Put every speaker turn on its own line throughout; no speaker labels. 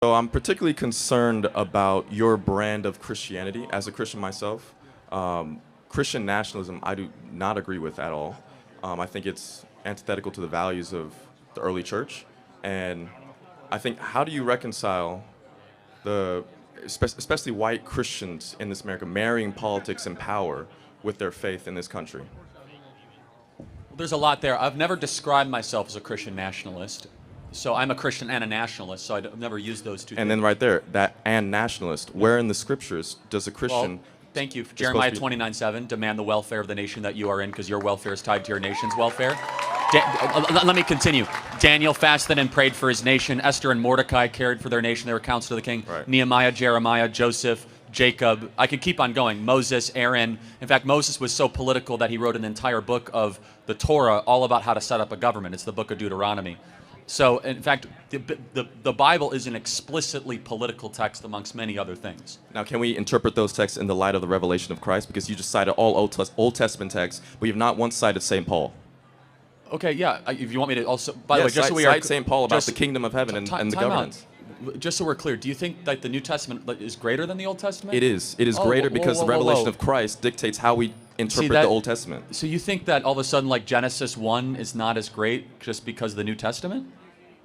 So I'm particularly concerned about your brand of Christianity. As a Christian myself, Christian nationalism I do not agree with at all. I think it's antithetical to the values of the early church, and I think how do you reconcile the especially white Christians in this America marrying politics and power with their faith in this country?
There's a lot there. I've never described myself as a Christian nationalist. So I'm a Christian and a nationalist, so I've never used those two
And
things.
then right there, that and nationalist. Where in the scriptures does a Christian?
Well, thank you.
supposed
Jeremiah
to be-
29:7, demand the welfare of the nation that you are in, because your welfare is tied to your nation's welfare. Let me continue. Daniel fasted and prayed for his nation. Esther and Mordecai cared for their nation. They were counsel to the king.
Right.
Nehemiah, Jeremiah, Joseph, Jacob. I could keep on going. Moses, Aaron. In fact, Moses was so political that he wrote an entire book of the Torah all about how to set up a government. It's the book of Deuteronomy. So, in fact, the Bible is an explicitly political text amongst many other things.
Now, can we interpret those texts in the light of the revelation of Christ? Because you just cited all Old Testament texts, but you've not once cited St. Paul.
Okay, yeah. If you want me to also, by the
Yeah,
way, just
cite,
so we are
cite St. Paul about
just-
the kingdom of heaven and the
time out.
governance.
Just so we're clear, do you think that the New Testament is greater than the Old Testament?
It is. It is
Oh,
greater
whoa,
because
whoa,
the
whoa,
revelation
whoa.
of Christ dictates how we interpret
that-
the Old Testament.
So you think that all of a sudden, like Genesis 1 is not as great just because of the New Testament?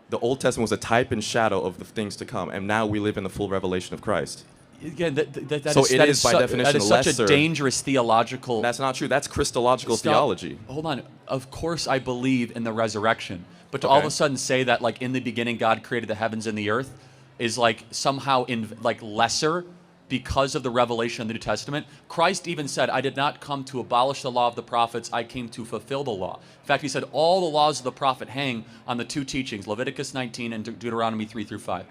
The Old Testament was a type and shadow of the things to come, and now we live in the full revelation of Christ.
Again, that
So
is,
it
that
is by definition
that is such
lesser.
a dangerous theological.
That's not true. That's Christological
Stop.
theology.
Hold on. Of course, I believe in the resurrection, but to all of
Okay.
a sudden say that, like, in the beginning, God created the heavens and the earth, is like somehow lesser because of the revelation of the New Testament. Christ even said, "I did not come to abolish the law of the prophets; I came to fulfill the law." In fact, he said all the laws of the prophet hang on the two teachings, Leviticus 19 and Deuteronomy 3 through 5.